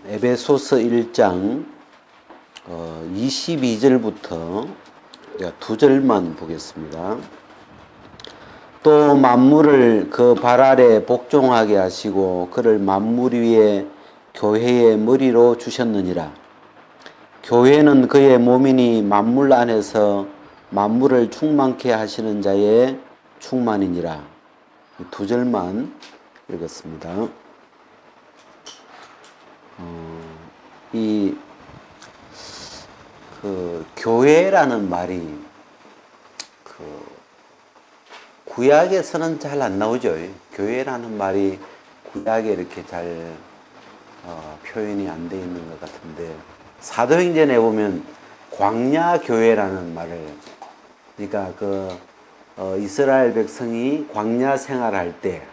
에베소서 1장 22절부터 두 절만 보겠습니다. 또 만물을 그 발 아래 복종하게 하시고 그를 만물 위에 교회의 머리로 주셨느니라. 교회는 그의 몸이니 만물 안에서 만물을 충만케 하시는 자의 충만이니라. 두 절만 읽었습니다. 교회라는 말이 구약에서는 잘 안 나오죠. 교회라는 말이 구약에 이렇게 잘 표현이 안 돼 있는 것 같은데, 사도행전에 보면 광야 교회라는 말을, 그러니까 이스라엘 백성이 광야 생활할 때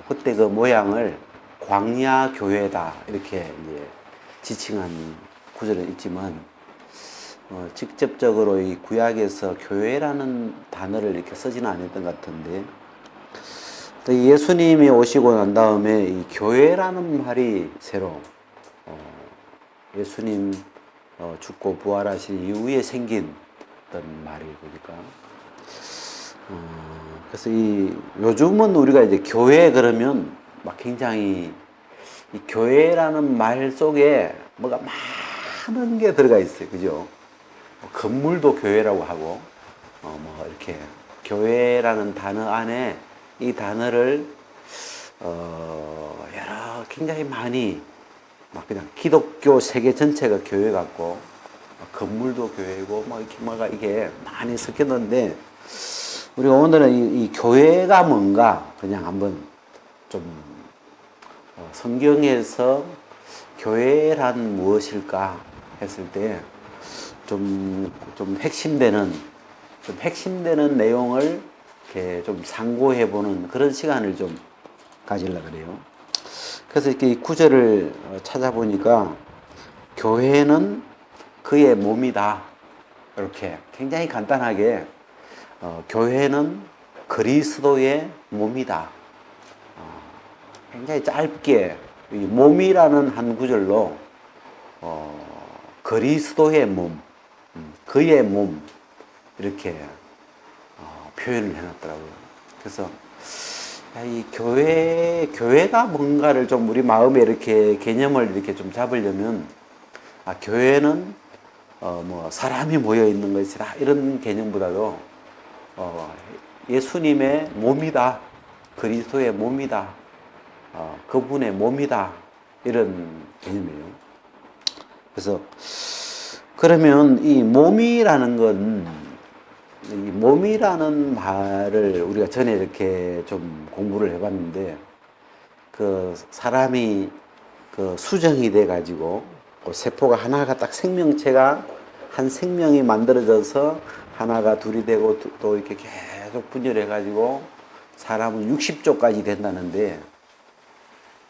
그때 그 모양을 광야 교회다 이렇게 이제 지칭한 구절은 있지만, 직접적으로 이 구약에서 교회라는 단어를 이렇게 쓰지는 않았던 것 같은데, 또 예수님이 오시고 난 다음에 이 교회라는 말이 새로 예수님 죽고 부활하신 이후에 생긴 어떤 말이 보니까, 그래서 요즘은 우리가 이제 교회 그러면 막 굉장히 이 교회라는 말 속에 뭐가 많은 게 들어가 있어요. 그죠? 건물도 교회라고 하고, 이렇게 교회라는 단어 안에 이 단어를, 굉장히 많이, 그냥 기독교 세계 전체가 교회 같고, 건물도 교회고, 이게 많이 섞였는데, 우리가 오늘은 이 교회가 뭔가, 그냥 한번 좀, 성경에서 교회란 무엇일까 했을 때, 좀 핵심되는 내용을 이렇게 좀 상고해보는 그런 시간을 좀 가지려고 그래요. 그래서 이렇게 이 구절을 찾아보니까, 교회는 그의 몸이다. 이렇게 굉장히 간단하게, 교회는 그리스도의 몸이다. 굉장히 짧게, 이 몸이라는 한 구절로, 그리스도의 몸, 그의 몸, 이렇게 표현을 해놨더라고요. 그래서 이 교회가 뭔가를 좀 우리 마음에 이렇게 개념을 이렇게 좀 잡으려면, 교회는 사람이 모여 있는 것이라 이런 개념보다도 예수님의 몸이다, 그리스도의 몸이다, 그분의 몸이다, 이런 개념이에요. 그래서 그러면 이 몸이라는 말을 우리가 전에 이렇게 좀 공부를 해봤는데, 사람이 수정이 돼가지고 세포가 하나가 딱 생명체가 한 생명이 만들어져서 하나가 둘이 되고 또 이렇게 계속 분열해가지고 사람은 60조까지 된다는데,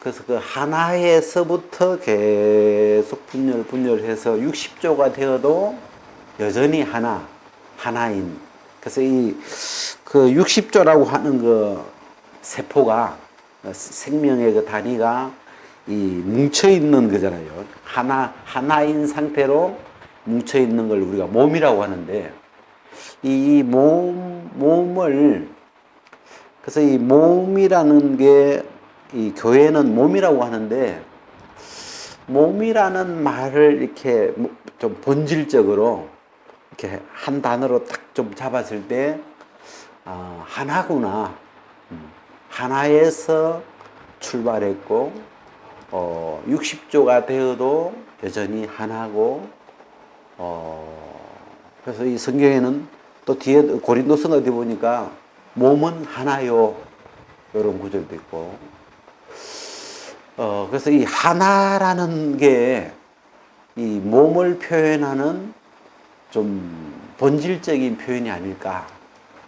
그래서 그 하나에서부터 계속 분열해서 60조가 되어도 여전히 하나인. 그래서 그 60조라고 하는 그 세포가, 생명의 그 단위가 뭉쳐있는 거잖아요. 하나인 상태로 뭉쳐있는 걸 우리가 몸이라고 하는데, 그래서 이 몸이라는 게, 이 교회는 몸이라고 하는데, 몸이라는 말을 이렇게 좀 본질적으로 이렇게 한 단어로 딱 좀 잡았을 때, 하나구나. 하나에서 출발했고, 60조가 되어도 여전히 하나고, 그래서 이 성경에는 또 뒤에 고린도서 어디 보니까 몸은 하나요, 이런 구절도 있고, 그래서 이 하나라는 게 이 몸을 표현하는 좀 본질적인 표현이 아닐까.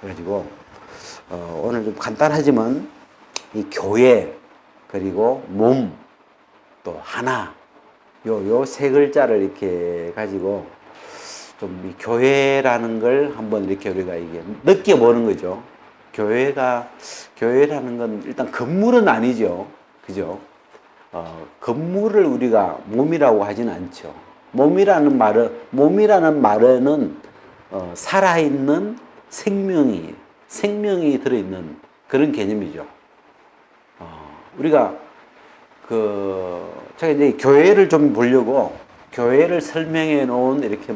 그래가지고, 오늘 좀 간단하지만, 이 교회, 그리고 몸, 또 하나, 요 세 글자를 이렇게 가지고, 좀 이 교회라는 걸 한번 이렇게 우리가 이게 느껴보는 거죠. 교회라는 건 일단 건물은 아니죠. 그죠? 건물을 우리가 몸이라고 하지는 않죠. 몸이라는 말에는 살아있는 생명이 들어있는 그런 개념이죠. 우리가 제가 이제 교회를 좀 보려고 교회를 설명해 놓은 이렇게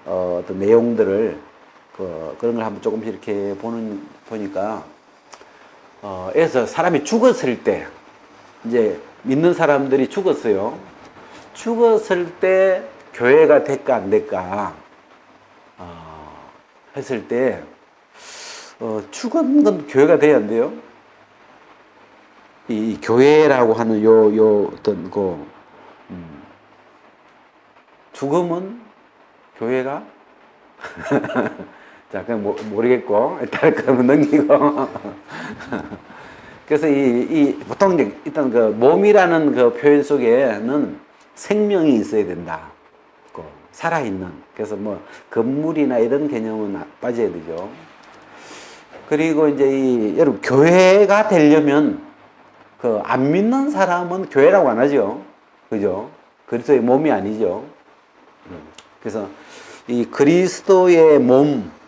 어떤 내용들을 그런 걸 한번 조금씩 이렇게 보니까 그래서 사람이 죽었을 때 이제 믿는 사람들이 죽었어요. 죽었을 때 교회가 될까 안 될까 했을 때 죽은 건 교회가 돼야 안 돼요? 이 교회라고 하는 요 어떤 죽음은 교회가 자 그냥 모르겠고 일단 그러면 넘기고 그래서 보통 이제 일단 그 몸이라는 그 표현 속에는 생명이 있어야 된다. 살아있는. 그래서 건물이나 이런 개념은 빠져야 되죠. 그리고 이제 여러분 교회가 되려면 안 믿는 사람은 교회라고 안 하죠. 그죠? 그리스도의 몸이 아니죠. 그래서 이 그리스도의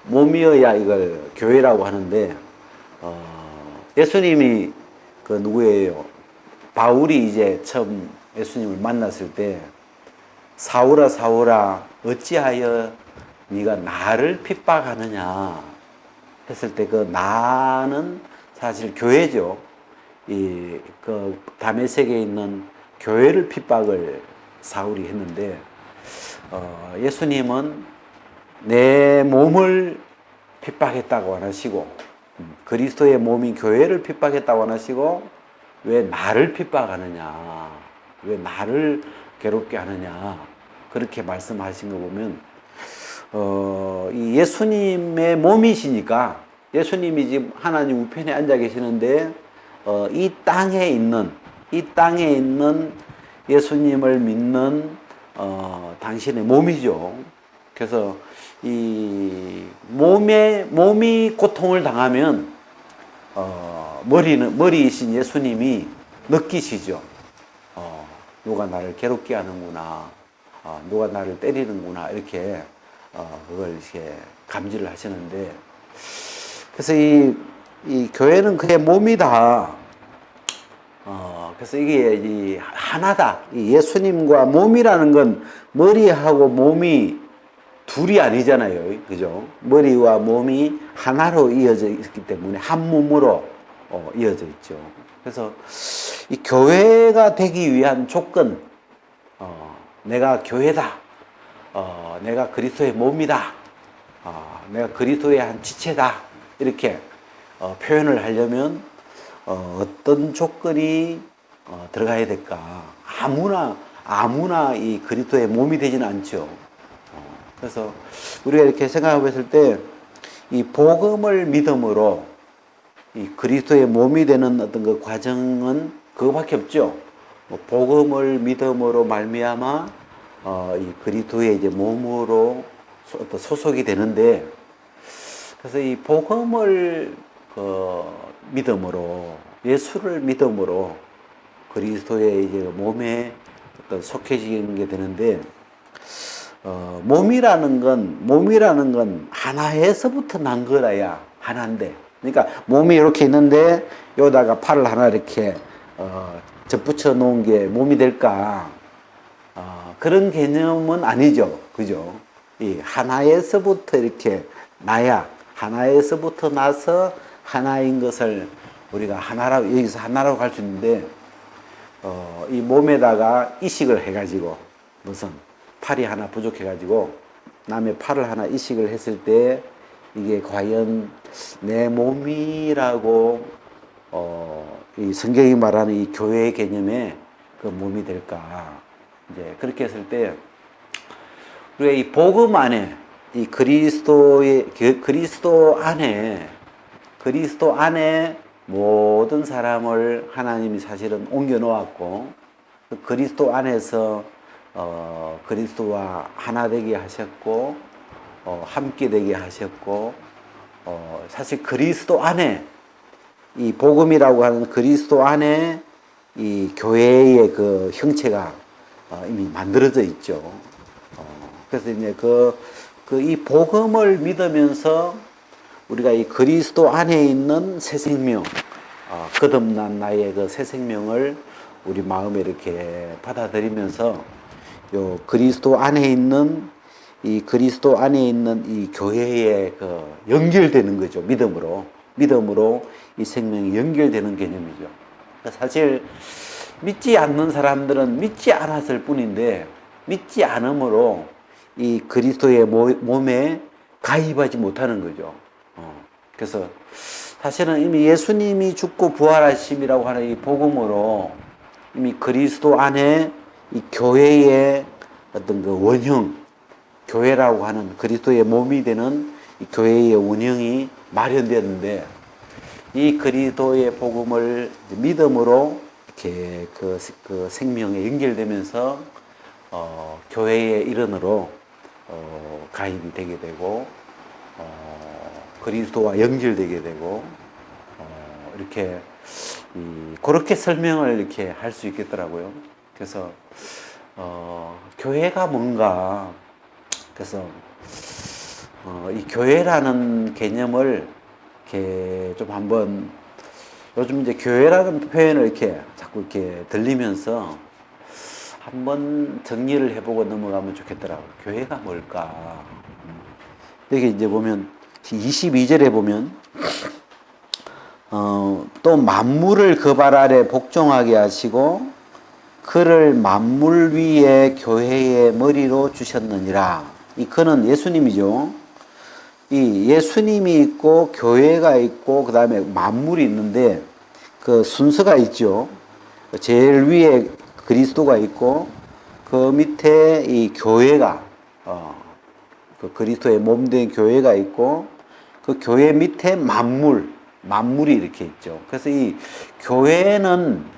몸이어야 이걸 교회라고 하는데, 예수님이 누구예요? 바울이 이제 처음 예수님을 만났을 때, 사울아, 사울아, 어찌하여 네가 나를 핍박하느냐 했을 때 나는 사실 교회죠. 다메섹에 있는 교회를 핍박을 사울이 했는데, 예수님은 내 몸을 핍박했다고 안 하시고, 그리스도의 몸인 교회를 pis박했다고 안 하시고, 왜 나를 핍박하느냐, 왜 나를 괴롭게 하느냐, 그렇게 말씀하신 거 보면, 이 예수님의 몸이시니까, 예수님이 지금 하나님 우편에 앉아 계시는데, 이 땅에 있는 예수님을 믿는 당신의 몸이죠. 그래서 이 몸이 고통을 당하면 머리이신 예수님이 느끼시죠. 누가 나를 괴롭게 하는구나, 누가 나를 때리는구나, 이렇게 그걸 이렇게 감지를 하시는데, 그래서 이 교회는 그의 몸이다. 그래서 이게 하나다. 이 예수님과 몸이라는 건 머리하고 몸이 둘이 아니잖아요. 그죠? 머리와 몸이 하나로 이어져 있기 때문에 한 몸으로 이어져 있죠. 그래서 이 교회가 되기 위한 조건, 내가 교회다. 내가 그리스도의 몸이다. 내가 그리스도의 한 지체다. 이렇게 표현을 하려면 어떤 조건이 들어가야 될까? 아무나 이 그리스도의 몸이 되지는 않죠. 그래서 우리가 이렇게 생각하고 있을 때, 이 복음을 믿음으로 이 그리스도의 몸이 되는 어떤 그 과정은 그거밖에 없죠. 복음을 믿음으로 말미암아 이 그리스도의 이제 몸으로 소속이 되는데, 그래서 이 복음을 믿음으로, 예수를 믿음으로 그리스도의 이제 몸에 속해지는 게 되는데, 몸이라는 건 하나에서부터 난 거라야 하나인데, 그러니까 몸이 이렇게 있는데 여기다가 팔을 하나 이렇게 접붙여 놓은 게 몸이 될까? 그런 개념은 아니죠. 그죠? 이 하나에서부터 이렇게 나야, 하나에서부터 나서 하나인 것을 우리가 여기서 하나라고 할 수 있는데, 이 몸에다가 이식을 해가지고, 무슨 팔이 하나 부족해가지고 남의 팔을 하나 이식을 했을 때, 이게 과연 내 몸이라고 이 성경이 말하는 이 교회의 개념의 그 몸이 될까? 이제 그렇게 했을 때, 우리가 이 복음 안에, 이 그리스도 안에 모든 사람을 하나님이 사실은 옮겨 놓았고, 그 그리스도 안에서 그리스도와 하나 되게 하셨고, 함께 되게 하셨고, 사실 그리스도 안에, 이 복음이라고 하는 그리스도 안에 이 교회의 그 형체가 이미 만들어져 있죠. 그래서 이제 이 복음을 믿으면서 우리가 이 그리스도 안에 있는 새 생명, 거듭난 나의 그 새 생명을 우리 마음에 이렇게 받아들이면서 요 그리스도 안에 있는 이 교회에 그 연결되는 거죠. 믿음으로 이 생명이 연결되는 개념이죠. 사실 믿지 않는 사람들은 믿지 않았을 뿐인데 믿지 않음으로 이 그리스도의 몸에 가입하지 못하는 거죠. 그래서 사실은 이미 예수님이 죽고 부활하심이라고 하는 이 복음으로 이미 그리스도 안에 이 교회의 어떤 그 원형, 교회라고 하는 그리스도의 몸이 되는 이 교회의 원형이 마련되었는데, 이 그리스도의 복음을 믿음으로 이렇게 그 생명에 연결되면서 교회의 일원으로 가입이 되게 되고 그리스도와 연결되게 되고 이렇게 그렇게 설명을 이렇게 할 수 있겠더라고요. 그래서 교회가 뭔가, 그래서 이 교회라는 개념을 이렇게 좀 한번, 요즘 이제 교회라는 표현을 이렇게 자꾸 이렇게 들리면서 한번 정리를 해보고 넘어가면 좋겠더라고요. 교회가 뭘까? 여기 이제 보면 22절에 보면 또 만물을 그 발 아래 복종하게 하시고 그를 만물 위에 교회의 머리로 주셨느니라. 이 그는 예수님이죠. 이 예수님이 있고 교회가 있고 그 다음에 만물이 있는데 그 순서가 있죠. 제일 위에 그리스도가 있고 그 밑에 이 교회가 그 그리스도의 몸된 교회가 있고 그 교회 밑에 만물이 이렇게 있죠. 그래서 이 교회는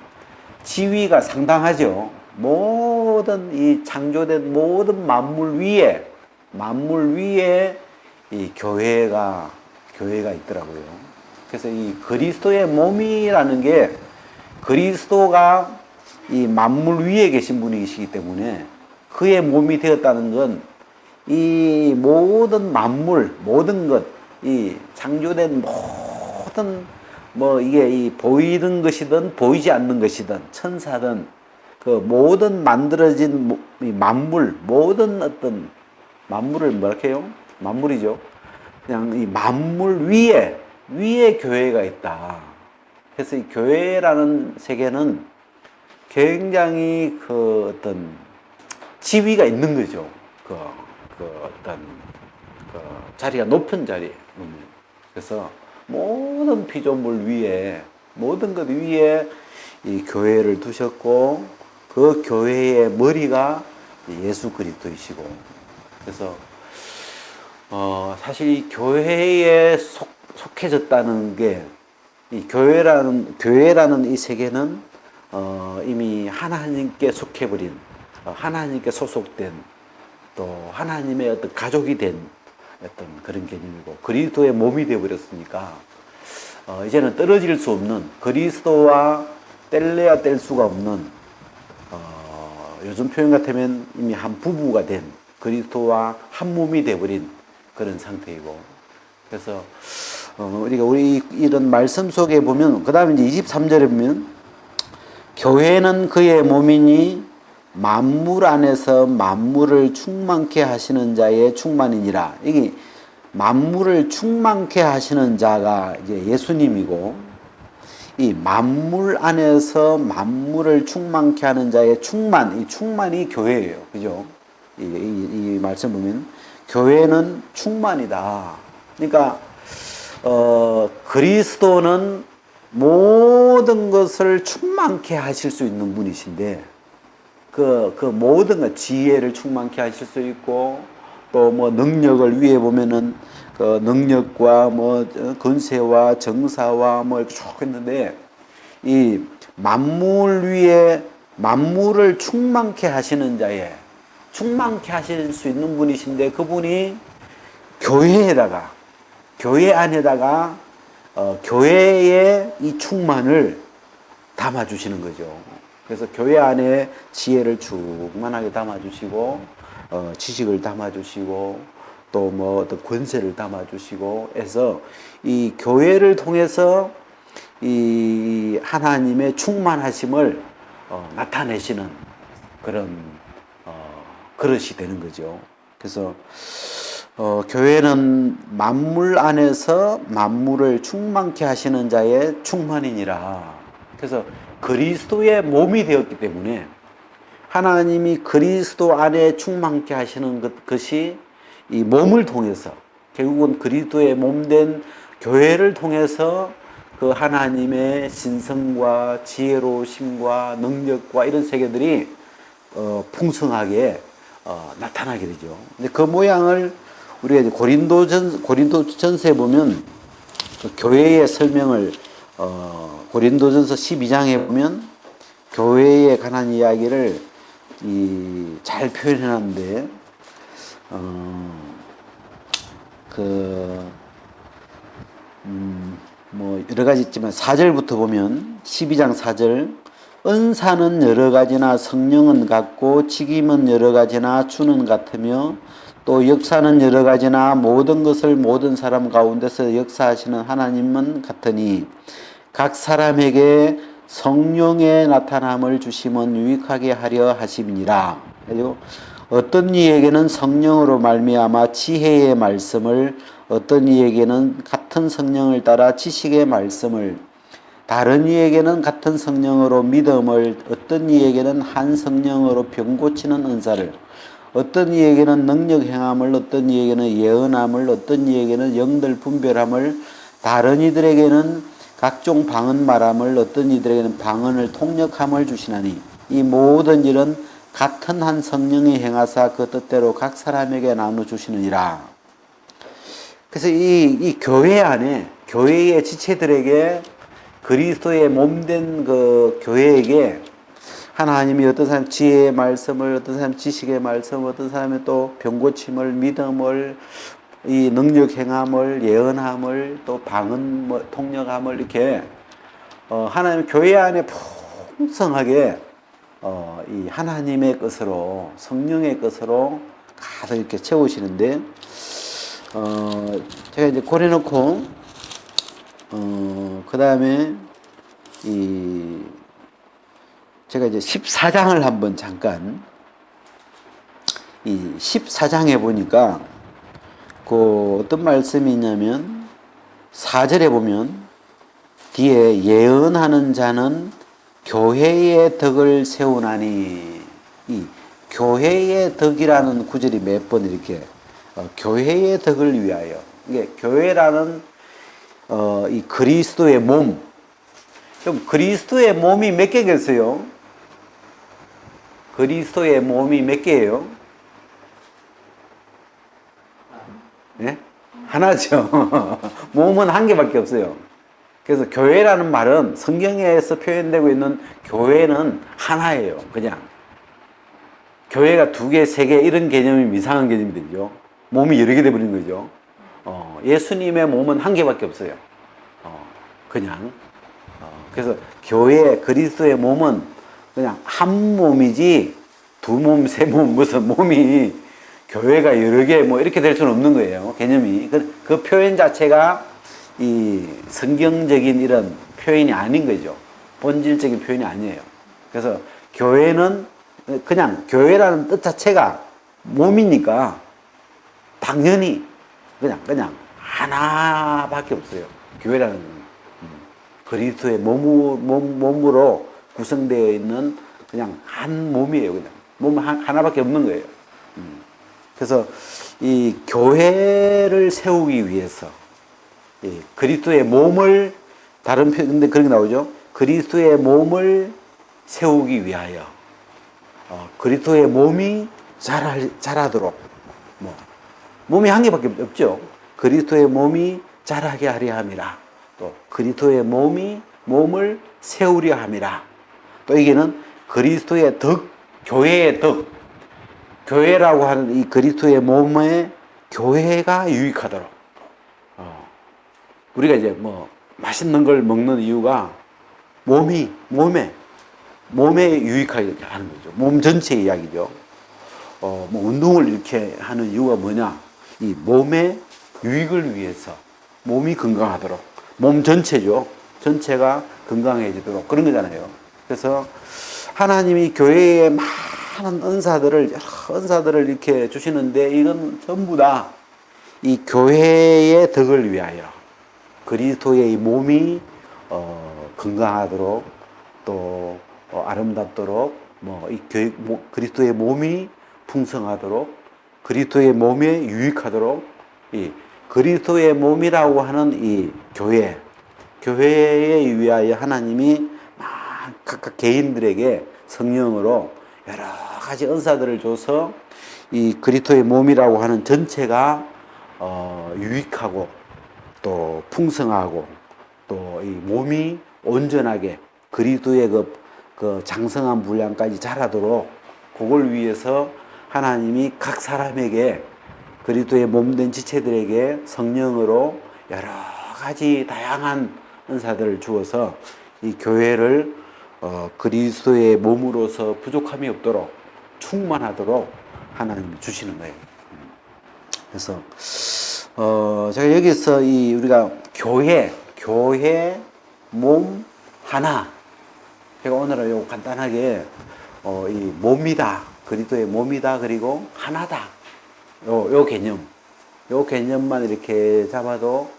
지위가 상당하죠. 모든 이 창조된 모든 만물 위에 이 교회가 있더라고요. 그래서 이 그리스도의 몸이라는 게 그리스도가 이 만물 위에 계신 분이시기 때문에 그의 몸이 되었다는 건 이 모든 만물, 모든 것, 이 창조된 모든 이게 이 보이는 것이든 보이지 않는 것이든 천사든 그 모든 만들어진 이 만물, 모든 어떤 만물을 뭐랄까 해요? 만물이죠. 그냥 이 만물 위에 교회가 있다. 그래서 이 교회라는 세계는 굉장히 그 어떤 지위가 있는 거죠. 그 어떤 그 자리가 높은 자리. 그래서 모든 피조물 위에, 모든 것 위에 이 교회를 두셨고 그 교회의 머리가 예수 그리스도이시고, 그래서 사실 이 교회에 속해졌다는 게, 이 교회라는 이 세계는 이미 하나님께 속해버린, 하나님께 소속된, 또 하나님의 어떤 가족이 된 어떤 그런 개념이고 그리스도의 몸이 되어버렸으니까 이제는 떨어질 수 없는, 그리스도와 뗄래야 뗄 수가 없는, 요즘 표현 같으면 이미 한 부부가 된, 그리스도와 한 몸이 되어버린 그런 상태이고, 그래서 우리 이런 말씀 속에 보면, 그 다음에 이제 23절에 보면 교회는 그의 몸이니 만물 안에서 만물을 충만케 하시는 자의 충만이니라. 이게 만물을 충만케 하시는 자가 이제 예수님이고, 이 만물 안에서 만물을 충만케 하는 자의 충만, 이 충만이 교회예요. 그죠? 이 말씀 보면 교회는 충만이다. 그러니까 그리스도는 모든 것을 충만케 하실 수 있는 분이신데, 그 모든 것, 지혜를 충만케 하실 수 있고, 또 능력을 위에 보면은 그 능력과 권세와 정사와 이렇게 쭉 있는데, 이 만물 위에 만물을 충만케 하시는 자에, 충만케 하실 수 있는 분이신데, 그분이 교회 안에다가 교회의 이 충만을 담아주시는 거죠. 그래서 교회 안에 지혜를 충만하게 담아주시고, 지식을 담아주시고, 또 뭐 어떤 권세를 담아주시고 해서 이 교회를 통해서 이 하나님의 충만하심을 나타내시는 그런 그릇이 되는 거죠. 그래서 교회는 만물 안에서 만물을 충만케 하시는 자의 충만이니라. 그래서 그리스도의 몸이 되었기 때문에 하나님이 그리스도 안에 충만케 하시는 것이 이 몸을 통해서 결국은 그리스도의 몸된 교회를 통해서 그 하나님의 신성과 지혜로우심과 능력과 이런 세계들이 풍성하게 나타나게 되죠. 근데 그 모양을 우리가 이제 고린도전서에 보면 그 교회의 설명을 고린도전서 12장에 보면 교회에 관한 이야기를 잘 표현해놨는데 뭐 여러 가지 있지만 4절부터 보면 12장 4절 은사는 여러 가지나 성령은 같고 직임은 여러 가지나 주는 같으며 또 역사는 여러 가지나 모든 것을 모든 사람 가운데서 역사하시는 하나님은 같으니 각 사람에게 성령의 나타남을 주심은 유익하게 하려 하심이니라. 그리고 어떤 이에게는 성령으로 말미암아 지혜의 말씀을, 어떤 이에게는 같은 성령을 따라 지식의 말씀을, 다른 이에게는 같은 성령으로 믿음을, 어떤 이에게는 한 성령으로 병 고치는 은사를, 어떤 이에게는 능력 행함을, 어떤 이에게는 예언함을, 어떤 이에게는 영들 분별함을, 다른 이들에게는 각종 방언 말함을, 어떤 이들에게는 방언을 통역함을 주시나니 이 모든 일은 같은 한 성령이 행하사 그 뜻대로 각 사람에게 나눠 주시느니라. 그래서 이 교회 안에 교회의 지체들에게 그리스도의 몸된 그 교회에게 하나님이 어떤 사람 지혜의 말씀을, 어떤 사람 지식의 말씀을, 어떤 사람이 또 병고침을, 믿음을, 이 능력 행함을, 예언함을, 또 방언 통역함을 이렇게 하나님 교회 안에 풍성하게 이 하나님의 것으로, 성령의 것으로 가득 이렇게 채우시는데 제가 이제 고려놓고 그 다음에 제가 이제 14장을 한번 잠깐, 이 14장에 보니까 그 어떤 말씀이 있냐면 4절에 보면 뒤에 예언하는 자는 교회의 덕을 세우나니, 이 교회의 덕이라는 구절이 몇 번 이렇게 교회의 덕을 위하여, 이게 교회라는 이 그리스도의 몸, 좀 그리스도의 몸이 몇 개겠어요? 그리스도의 몸이 몇 개예요? 네? 하나죠. 몸은 한 개밖에 없어요. 그래서 교회라는 말은 성경에서 표현되고 있는 교회는 하나예요. 그냥 교회가 두 개, 세 개 이런 개념이 이상한 개념이 되죠. 몸이 여러 개 돼버린 거죠. 예수님의 몸은 한 개밖에 없어요. 그냥 그래서 교회 그리스도의 몸은 그냥 한 몸이지 두 몸, 세 몸, 무슨 몸이 교회가 여러 개 뭐 이렇게 될 수는 없는 거예요. 개념이 그 표현 자체가 이 성경적인 이런 표현이 아닌 거죠. 본질적인 표현이 아니에요. 그래서 교회는 그냥 교회라는 뜻 자체가 몸이니까 당연히 그냥 하나밖에 없어요. 교회라는 그리스도의 몸으로 구성되어 있는 그냥 한 몸이에요. 그냥 몸 하나밖에 없는 거예요. 그래서 이 교회를 세우기 위해서 이 그리스도의 몸을, 다른 표현 근데 그렇게 나오죠. 그리스도의 몸을 세우기 위하여 그리스도의 몸이 자라도록, 몸이 한 개밖에 없죠. 그리스도의 몸이 자라게 하려 함이라. 또 그리스도의 몸을 세우려 함이라. 또 이게는 그리스도의 덕, 교회의 덕, 교회라고 하는 이 그리스도의 몸에 교회가 유익하도록. 우리가 이제 뭐 맛있는 걸 먹는 이유가 몸에 유익하게 하는 거죠. 몸 전체 이야기죠. 뭐 운동을 이렇게 하는 이유가 뭐냐? 이 몸의 유익을 위해서 몸이 건강하도록 몸 전체죠. 전체가 건강해지도록 그런 거잖아요. 그래서 하나님이 교회에 많은 은사들을 여러 은사들을 이렇게 주시는데 이건 전부 다 이 교회의 덕을 위하여 그리스도의 몸이 건강하도록 또 아름답도록 그리스도의 몸이 풍성하도록 그리스도의 몸에 유익하도록 이 그리스도의 몸이라고 하는 이 교회에 위하여 하나님이 각각 개인들에게 성령으로 여러 가지 은사들을 줘서 이 그리스도의 몸이라고 하는 전체가 유익하고 또 풍성하고 또 이 몸이 온전하게 그리스도의 그 장성한 분량까지 자라도록 그걸 위해서 하나님이 각 사람에게 그리스도의 몸된 지체들에게 성령으로 여러 가지 다양한 은사들을 주어서 이 교회를 그리스도의 몸으로서 부족함이 없도록 충만하도록 하나님이 주시는 거예요. 그래서 제가 여기서 우리가 교회 몸 하나. 제가 오늘은 요 간단하게 이 몸이다 그리스도의 몸이다 그리고 하나다 요 개념만 이렇게 잡아도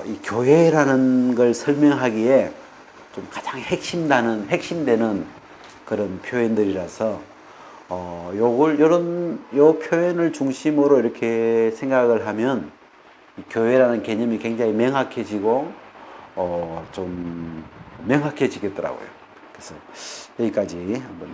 이 교회라는 걸 설명하기에 좀 가장 핵심되는 그런 표현들이라서 요 표현을 중심으로 이렇게 생각을 하면 교회라는 개념이 굉장히 명확해지고 좀 명확해지겠더라고요. 그래서 여기까지 한번